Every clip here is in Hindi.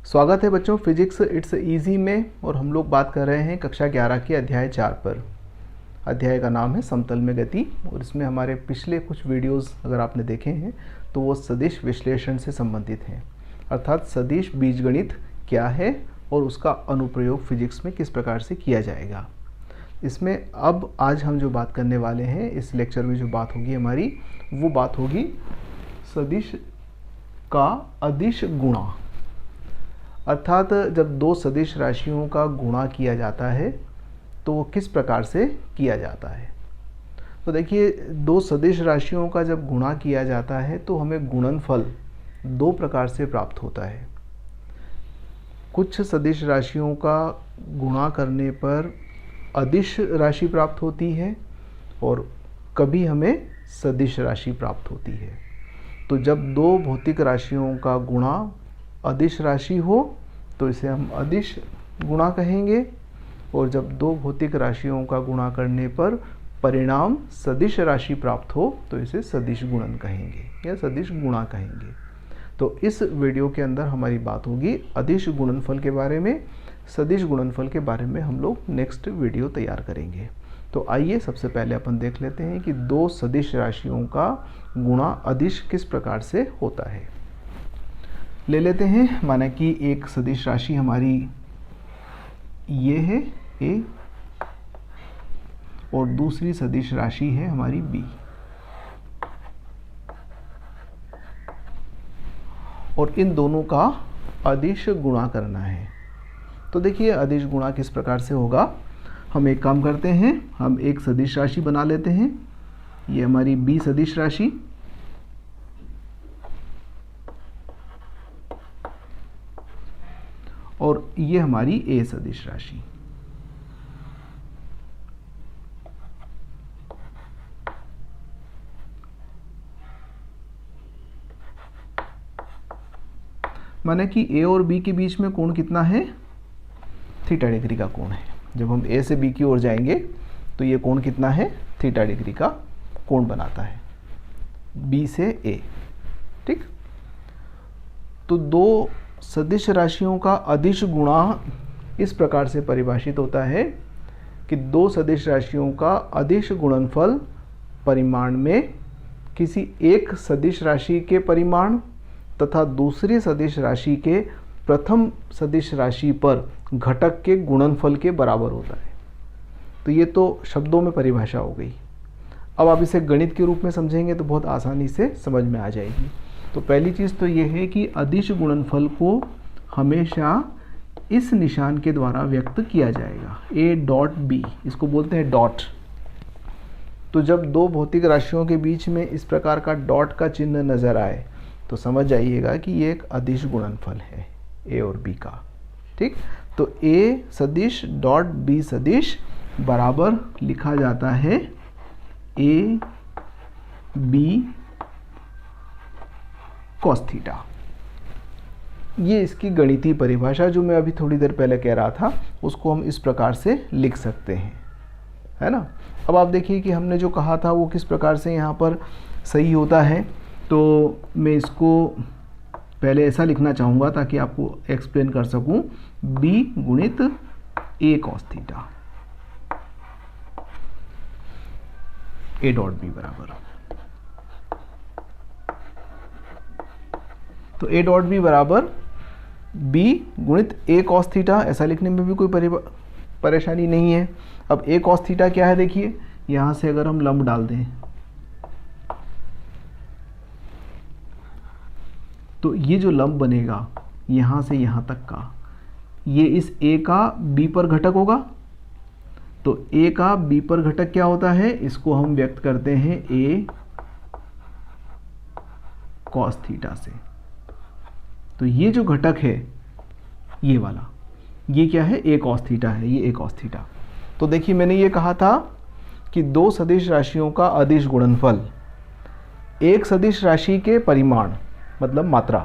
स्वागत है बच्चों फिजिक्स इट्स इजी में। और हम लोग बात कर रहे हैं कक्षा 11 के अध्याय 4 पर। अध्याय का नाम है समतल में गति। और इसमें हमारे पिछले कुछ वीडियोस अगर आपने देखे हैं तो वो सदिश विश्लेषण से संबंधित हैं, अर्थात सदिश बीजगणित क्या है और उसका अनुप्रयोग फिजिक्स में किस प्रकार से किया जाएगा। इसमें अब आज हम जो बात करने वाले हैं, इस लेक्चर में जो बात होगी हमारी, वो बात होगी सदिश का अदिश गुणा। अर्थात जब दो सदिश राशियों का गुणा किया जाता है तो वो किस प्रकार से किया जाता है। तो देखिए, दो सदिश राशियों का जब गुणा किया जाता है तो हमें गुणनफल दो प्रकार से प्राप्त होता है। कुछ सदिश राशियों का गुणा करने पर अदिश राशि प्राप्त होती है और कभी हमें सदिश राशि प्राप्त होती है। तो जब दो भौतिक राशियों का गुणा अदिश राशि हो तो इसे हम अदिश गुणा कहेंगे, और जब दो भौतिक राशियों का गुणा करने पर परिणाम सदिश राशि प्राप्त हो तो इसे सदिश गुणन कहेंगे या सदिश गुणा कहेंगे। तो इस वीडियो के अंदर हमारी बात होगी अदिश गुणनफल के बारे में। सदिश गुणनफल के बारे में हम लोग नेक्स्ट वीडियो तैयार करेंगे। तो आइए सबसे पहले अपन देख लेते हैं कि दो सदिश राशियों का गुणा अदिश किस प्रकार से होता है। ले लेते हैं, माना कि एक सदिश राशि हमारी ये है ए और दूसरी सदिश राशि है हमारी बी, और इन दोनों का अदिश गुणा करना है। तो देखिए अदिश गुणा किस प्रकार से होगा। हम एक काम करते हैं, हम एक सदिश राशि बना लेते हैं। ये हमारी बी सदिश राशि और ये हमारी ए सदिश राशि। माने कि ए और बी के बीच में कोण कितना है, थीटा डिग्री का कोण है। जब हम ए से बी की ओर जाएंगे तो ये कोण कितना है, थीटा डिग्री का कोण बनाता है बी से ए। ठीक, तो दो सदिश राशियों का अदिश गुणा इस प्रकार से परिभाषित होता है कि दो सदिश राशियों का अदिश गुणनफल परिमाण में किसी एक सदिश राशि के परिमाण तथा दूसरी सदिश राशि के प्रथम सदिश राशि पर घटक के गुणनफल के बराबर होता है। तो ये तो शब्दों में परिभाषा हो गई। अब आप इसे गणित के रूप में समझेंगे तो बहुत आसानी से समझ में आ जाएगी। तो पहली चीज़ तो ये है कि अदिश गुणनफल को हमेशा इस निशान के द्वारा व्यक्त किया जाएगा, ए डॉट बी, इसको बोलते हैं डॉट। तो जब दो भौतिक राशियों के बीच में इस प्रकार का डॉट का चिन्ह नज़र आए तो समझ जाइएगा कि ये एक अदिश गुणनफल है ए और बी का। ठीक, तो ए सदिश डॉट बी सदिश बराबर लिखा जाता है ए बी कॉस थीटा। ये इसकी गणितीय परिभाषा जो मैं अभी थोड़ी देर पहले कह रहा था उसको हम इस प्रकार से लिख सकते हैं, है ना। अब आप देखिए कि हमने जो कहा था वो किस प्रकार से यहाँ पर सही होता है। तो मैं इसको पहले ऐसा लिखना चाहूँगा ताकि आपको एक्सप्लेन कर सकूँ, बी गुणित A cos theta, A dot B बराबर। तो ए डॉट बी बराबर बी गुणित ए कॉस थीटा, ऐसा लिखने में भी कोई परेशानी नहीं है। अब ए कॉस थीटा क्या है, देखिए यहाँ से अगर हम लंब डाल दें तो ये जो लंब बनेगा यहाँ से यहाँ तक का, ये इस ए का बी पर घटक होगा। तो ए का बी पर घटक क्या होता है, इसको हम व्यक्त करते हैं ए कॉस थीटा से। तो ये जो घटक है ये वाला, ये क्या है, ए कॉस थीटा है, ये ए कॉस थीटा। तो देखिए मैंने ये कहा था कि दो सदिश राशियों का अदिश गुणनफल एक सदिश राशि के परिमाण मतलब मात्रा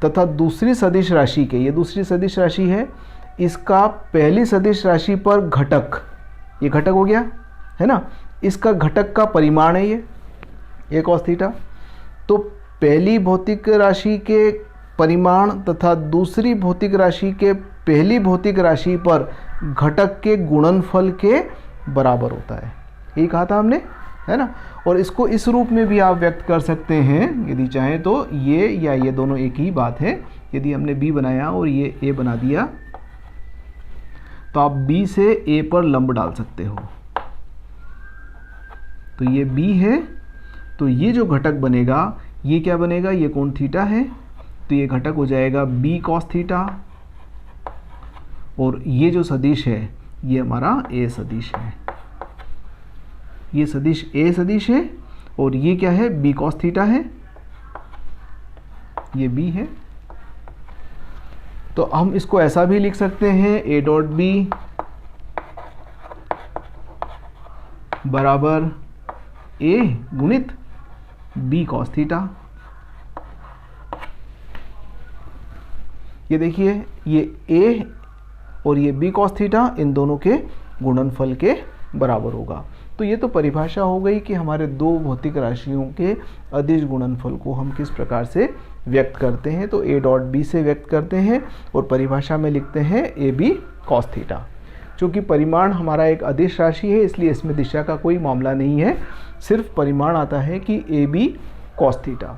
तथा दूसरी सदिश राशि के, ये दूसरी सदिश राशि है, इसका पहली सदिश राशि पर घटक, ये घटक हो गया है ना, इसका घटक का परिमाण है ये ए कॉस थीटा। तो पहली भौतिक राशि के परिमाण तथा दूसरी भौतिक राशि के पहली भौतिक राशि पर घटक के गुणनफल के बराबर होता है। यही कहा था हमने, है ना। और इसको इस रूप में भी आप व्यक्त कर सकते हैं यदि चाहें तो, ये या ये दोनों एक ही बात है। यदि हमने b बनाया और ये a बना दिया तो आप b से a पर लंब डाल सकते हो। तो ये b है, तो ये जो घटक बनेगा ये क्या बनेगा, ये कोण थीटा है, तो ये घटक हो जाएगा b cos थीटा। और ये जो सदिश है ये हमारा a सदिश है, ये सदिश a सदिश है, और ये क्या है, b cos थीटा है, ये b है। तो हम इसको ऐसा भी लिख सकते हैं a डॉट b बराबर a गुणित b cos थीटा। ये देखिए, ये a और ये b cos थीटा इन दोनों के गुणनफल के बराबर होगा। तो ये तो परिभाषा हो गई कि हमारे दो भौतिक राशियों के अदिश गुणनफल को हम किस प्रकार से व्यक्त करते हैं। तो a डॉट b से व्यक्त करते हैं और परिभाषा में लिखते हैं ए बी कॉस थीटा। चूँकि परिमाण हमारा एक अदिश राशि है इसलिए इसमें दिशा का कोई मामला नहीं है, सिर्फ परिमाण आता है कि ए बी कॉस थीटा।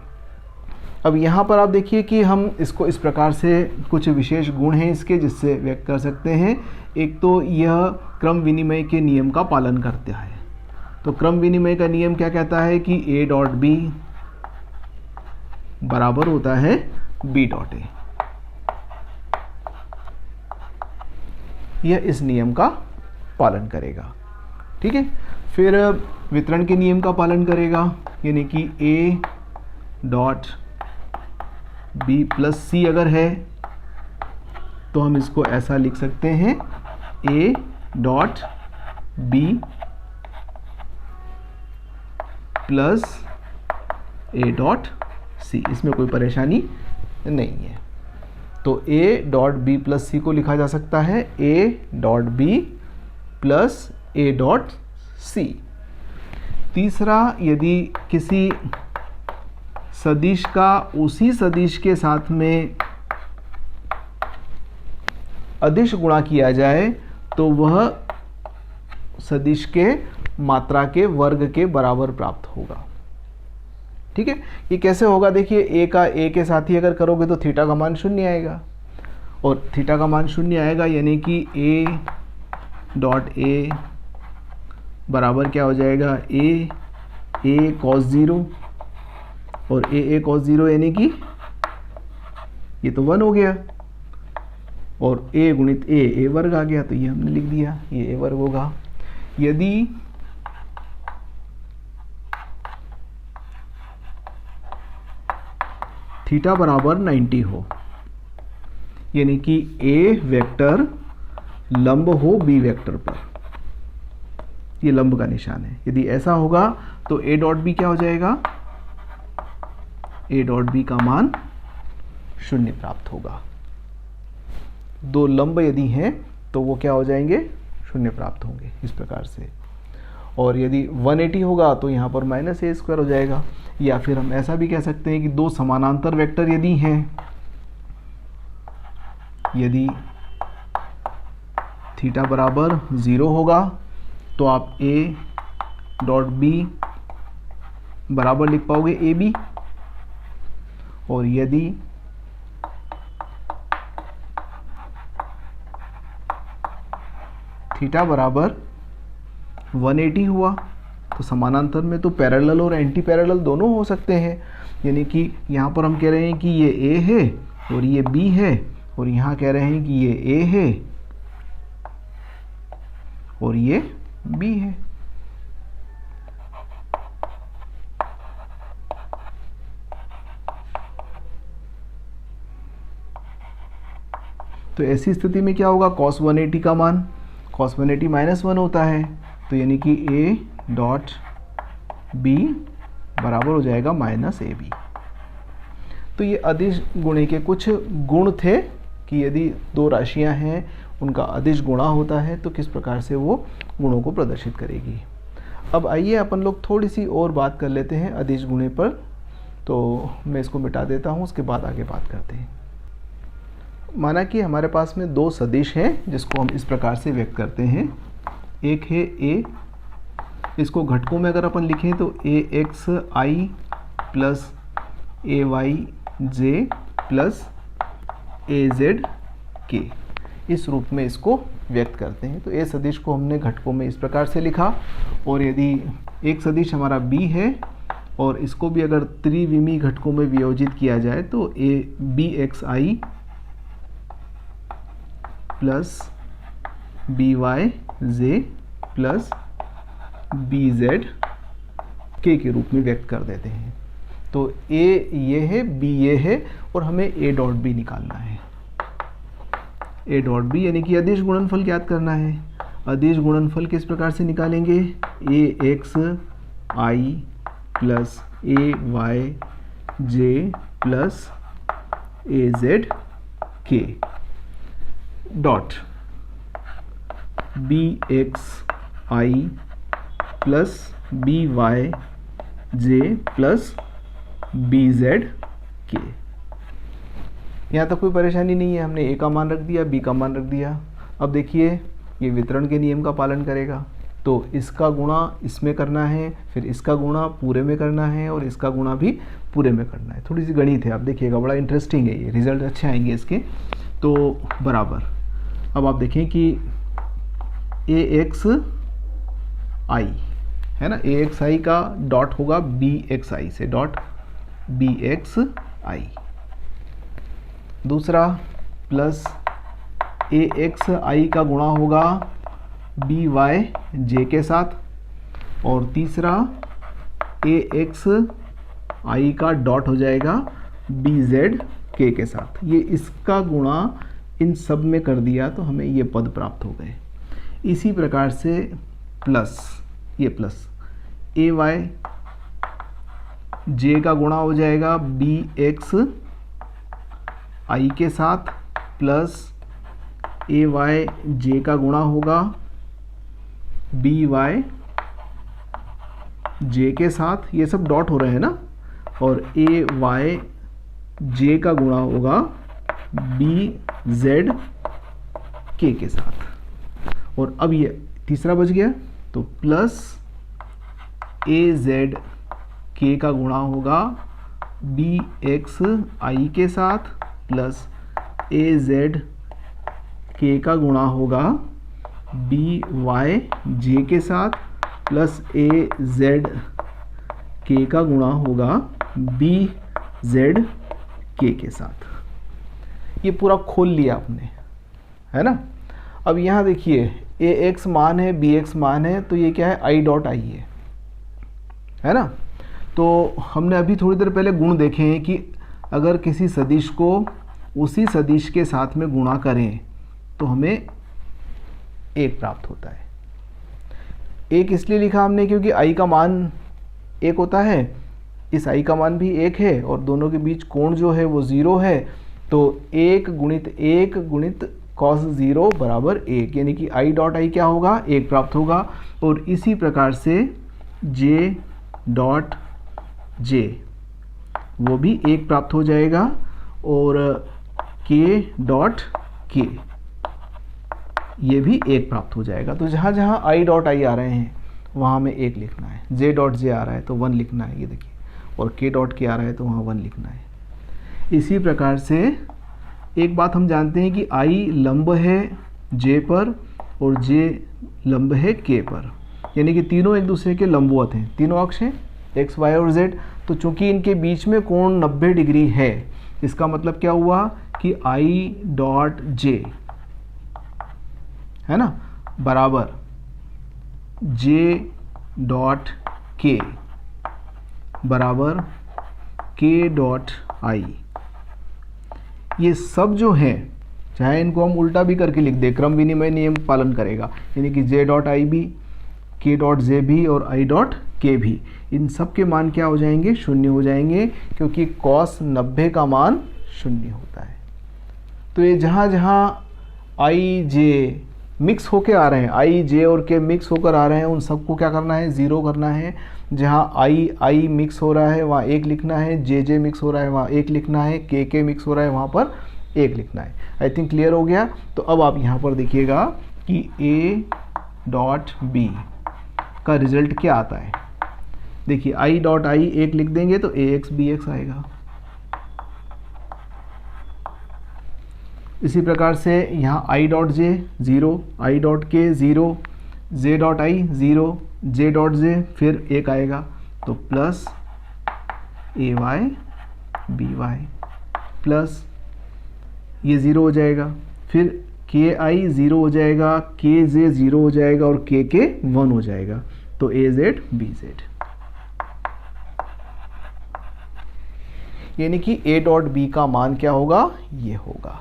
अब यहाँ पर आप देखिए कि हम इसको इस प्रकार से कुछ विशेष गुण हैं इसके जिससे व्यक्त कर सकते हैं। एक तो यह क्रम विनिमय के नियम का पालन करता है। तो क्रम विनिमय का नियम क्या कहता है कि a डॉट b बराबर होता है b डॉट a। यह इस नियम का पालन करेगा, ठीक है। फिर वितरण के नियम का पालन करेगा, यानी कि a dot b plus c अगर है तो हम इसको ऐसा लिख सकते हैं a dot b plus a dot c। इसमें कोई परेशानी नहीं है। तो a dot b plus c को लिखा जा सकता है a dot b plus a dot c। तीसरा, यदि किसी सदिश का उसी सदिश के साथ में अदिश गुणा किया जाए तो वह सदिश के मात्रा के वर्ग के बराबर प्राप्त होगा, ठीक है। ये कैसे होगा, देखिए a का a के साथ ही अगर करोगे तो थीटा का मान 0 आएगा, और थीटा का मान 0 आएगा यानी कि a डॉट a बराबर क्या हो जाएगा, a cos 0, और a cos 0 यानी कि ये तो 1 हो गया, और a गुणित a वर्ग आ गया, तो ये हमने लिख दिया, ये a वर्ग होगा। यदि थीटा बराबर 90 हो, यानी कि a वेक्टर लंब हो b वेक्टर पर, ये लंब का निशान है। यदि ऐसा होगा तो a डॉट b क्या हो जाएगा, a डॉट b का मान 0 प्राप्त होगा। दो लंब यदि हैं तो वो क्या हो जाएंगे, 0 प्राप्त होंगे इस प्रकार से। और यदि 180 होगा तो यहाँ पर माइनस a स्क्वायर हो जाएगा। या फिर हम ऐसा भी कह सकते हैं कि दो समानांतर वेक्टर यदि हैं, यदि थीटा बराबर 0 होगा तो आप a डॉट b बराबर लिख पाओगे ए बी, और यदि थीटा बराबर 180 हुआ तो समानांतर में तो पैरेलल और एंटी पैरेलल दोनों हो सकते हैं। यानी कि यहाँ पर हम कह रहे हैं कि ये a है और ये b है, और यहाँ कह रहे हैं कि ये a है और ये b है। तो ऐसी स्थिति में क्या होगा, cos 180 का मान cos 180 -1 होता है, तो यानी कि a डॉट b बराबर हो जाएगा -ab। तो ये अदिश गुणे के कुछ गुण थे कि यदि दो राशियां हैं उनका अदिश गुणा होता है तो किस प्रकार से वो गुणों को प्रदर्शित करेगी। अब आइए अपन लोग थोड़ी सी और बात कर लेते हैं अदिश गुणे पर। तो मैं इसको मिटा देता हूँ, उसके बाद आगे बात करते हैं। माना कि हमारे पास में दो सदिश हैं जिसको हम इस प्रकार से व्यक्त करते हैं। एक है ए, इसको घटकों में अगर अपन लिखें तो ए x I plus A Y J plus A Z के, इस रूप में इसको व्यक्त करते हैं। तो ए सदिश को हमने घटकों में इस प्रकार से लिखा, और यदि एक सदिश हमारा बी है और इसको भी अगर त्रिविमी घटकों में वियोजित किया जाए तो A B X I plus B Y J plus B Z के रूप में व्यक्त कर देते हैं। तो ए ये है, बी ये है, और हमें ए डॉट बी निकालना है। ए डॉट बी यानी कि अदिश गुणनफल ज्ञात करना है। अदिश गुणनफल किस प्रकार से निकालेंगे? ए x I plus A Y J plus A Z के dot B X I plus B Y J plus B Z के। यहाँ तक कोई परेशानी नहीं है, हमने ए का मान रख दिया, बी का मान रख दिया। अब देखिए ये वितरण के नियम का पालन करेगा, तो इसका गुणा इसमें करना है, फिर इसका गुणा पूरे में करना है, और इसका गुणा भी पूरे में करना है। थोड़ी सी गणित है, आप देखिएगा, बड़ा इंटरेस्टिंग है ये, रिजल्ट अच्छे आएंगे इसके। तो बराबर, अब आप देखें कि ए एक्स आई है ना, ए एक्स आई का डॉट होगा बी एक्स आई से, डॉट बी एक्स आई। दूसरा प्लस ए एक्स आई का गुणा होगा बी वाई जे के साथ, और तीसरा ए एक्स आई का डॉट हो जाएगा बी जेड के साथ। ये इसका गुणा इन सब में कर दिया तो हमें ये पद प्राप्त हो गए। इसी प्रकार से प्लस ये प्लस ए वाई जे का गुणा हो जाएगा बी एक्स आई के साथ, प्लस ए वाई जे का गुणा होगा बी वाई जे के साथ, ये सब डॉट हो रहे हैं ना, और ए वाई जे का गुणा होगा बी जेड के साथ। और अब ये तीसरा बच गया, तो प्लस ए जेड के का गुणा होगा बी एक्स आई के साथ, प्लस ए जेड के का गुणा होगा बी वाई जे के साथ, प्लस ए जेड के का गुणा होगा बी जेड के साथ। ये पूरा खोल लिया आपने, है ना। अब यहाँ देखिए ए एक्स मान है, बी एक्स मान है, तो ये क्या है, आई डॉट आई है ना। तो हमने अभी थोड़ी देर पहले गुण देखे हैं कि अगर किसी सदिश को उसी सदिश के साथ में गुणा करें तो हमें एक प्राप्त होता है। एक इसलिए लिखा हमने क्योंकि आई का मान एक होता है, इस आई का मान भी एक है, और दोनों के बीच कोण जो है वो 0 है, तो एक गुणित कॉस 0 बराबर 1, यानी कि आई डॉट आई क्या होगा, 1 प्राप्त होगा। और इसी प्रकार से जे डॉट जे वो भी 1 प्राप्त हो जाएगा, और के डॉट के ये भी 1 प्राप्त हो जाएगा। तो जहाँ जहाँ आई डॉट आई आ रहे हैं वहाँ हमें 1 लिखना है, जे डॉट जे आ रहा है तो 1 लिखना है, ये देखिए, और के डॉट के आ रहा है तो वहाँ 1 लिखना है। इसी प्रकार से एक बात हम जानते हैं कि आई लंब है जे पर और जे लंब है के पर, यानी कि तीनों एक दूसरे के लंबवत हैं, तीनों अक्ष हैं एक्स वाई और जेड। तो चूंकि इनके बीच में कोण 90 डिग्री है, इसका मतलब क्या हुआ कि आई डॉट जे है ना बराबर जे डॉट के बराबर के डॉट आई। ये सब जो है, चाहे इनको हम उल्टा भी करके लिख दें, क्रम विनिमय नियम पालन करेगा, यानी कि जे डॉट आई भी, के डॉट जे भी और आई डॉट के भी, इन सब के मान क्या हो जाएंगे, 0 हो जाएंगे, क्योंकि कॉस 90 का मान 0 होता है। तो ये जहाँ जहाँ आई जे मिक्स होके आ रहे हैं, आई जे और के मिक्स होकर आ रहे हैं, उन सबको क्या करना है, ज़ीरो करना है। जहाँ आई मिक्स हो रहा है वहाँ 1 लिखना है, जे मिक्स हो रहा है वहाँ 1 लिखना है, के मिक्स हो रहा है वहाँ पर 1 लिखना है। आई थिंक क्लियर हो गया। तो अब आप यहाँ पर देखिएगा कि ए डॉट बी का रिजल्ट क्या आता है। देखिए आई डॉट आई 1 लिख देंगे तो ए एक्स बी एक्स आएगा। इसी प्रकार से यहाँ I dot J 0, I dot के 0, J dot I 0, J dot J फिर 1 आएगा तो प्लस ए वाई बी वाई प्लस ये 0 हो जाएगा, फिर के आई 0 हो जाएगा, के जे 0 हो जाएगा और के 1 हो जाएगा तो ए जेड बी जेड, यानी कि ए डॉट बी का मान क्या होगा, ये होगा।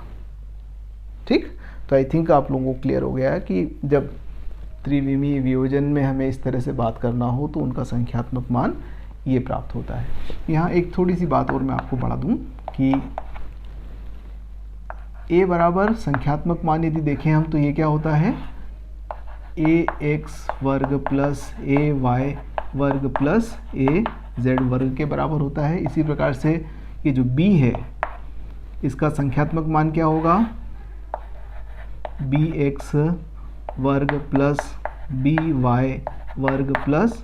ठीक, तो आई थिंक आप लोगों को क्लियर हो गया है कि जब त्रिविमीय वियोजन में हमें इस तरह से बात करना हो तो उनका संख्यात्मक मान ये प्राप्त होता है। यहाँ एक थोड़ी सी बात और मैं आपको बढ़ा दूँ कि a बराबर संख्यात्मक मान यदि देखें हम तो ये क्या होता है, ए एक्स वर्ग प्लस ए वाई वर्ग प्लस ए जेड वर्ग के बराबर होता है। इसी प्रकार से ये जो b है इसका संख्यात्मक मान क्या होगा, बी एक्स वर्ग प्लस बी वाई वर्ग प्लस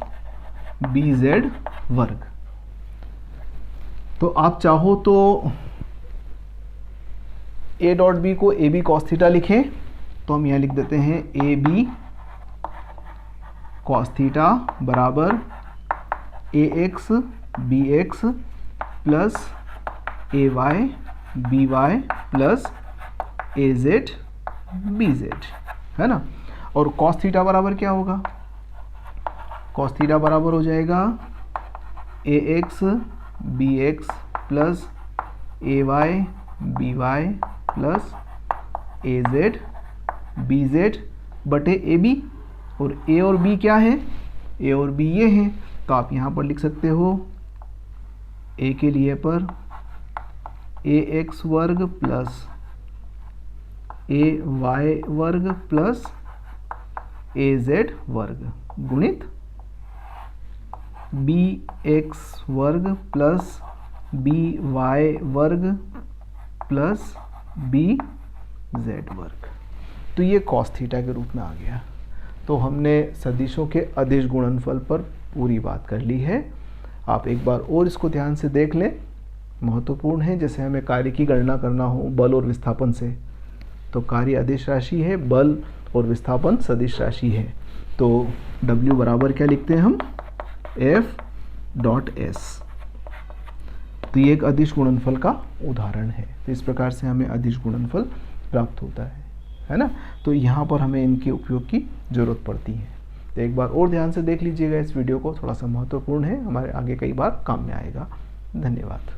बी जेड वर्ग। तो आप चाहो तो ए डॉट बी को ए बी कॉस थीटा लिखें तो हम यहाँ लिख देते हैं ए बी कॉस थीटा बराबर ए एक्स बी एक्स प्लस ए वाई बी वाई प्लस ए जेड बी जेड, है ना। और कॉस थीटा बराबर क्या होगा, कॉस थीटा बराबर हो जाएगा ए एक्स बी एक्स प्लस ए वाई बी वाई प्लस ए जेड बी जेड बटे ए बी, और ए और बी क्या है, ए और बी ये हैं तो आप यहाँ पर लिख सकते हो ए के लिए पर ए एक्स वर्ग प्लस ए वाई वर्ग प्लस ए जेड वर्ग गुणित बी एक्स वर्ग प्लस बी वाई वर्ग प्लस बी जेड वर्ग। तो ये कॉस थीटा के रूप में आ गया। तो हमने सदिशों के अदिश गुणनफल पर पूरी बात कर ली है। आप एक बार और इसको ध्यान से देख लें, महत्वपूर्ण है। जैसे हमें कार्य की गणना करना हो बल और विस्थापन से, तो कार्य अदिश राशि है, बल और विस्थापन सदिश राशि है। तो W बराबर क्या लिखते हैं हम, F डॉट S। तो ये एक अदिश गुणनफल का उदाहरण है। तो इस प्रकार से हमें अदिश गुणनफल प्राप्त होता है ना। तो यहाँ पर हमें इनके उपयोग की ज़रूरत पड़ती है। तो एक बार और ध्यान से देख लीजिएगा इस वीडियो को, थोड़ा सा महत्वपूर्ण है, हमारे आगे कई बार काम में आएगा। धन्यवाद।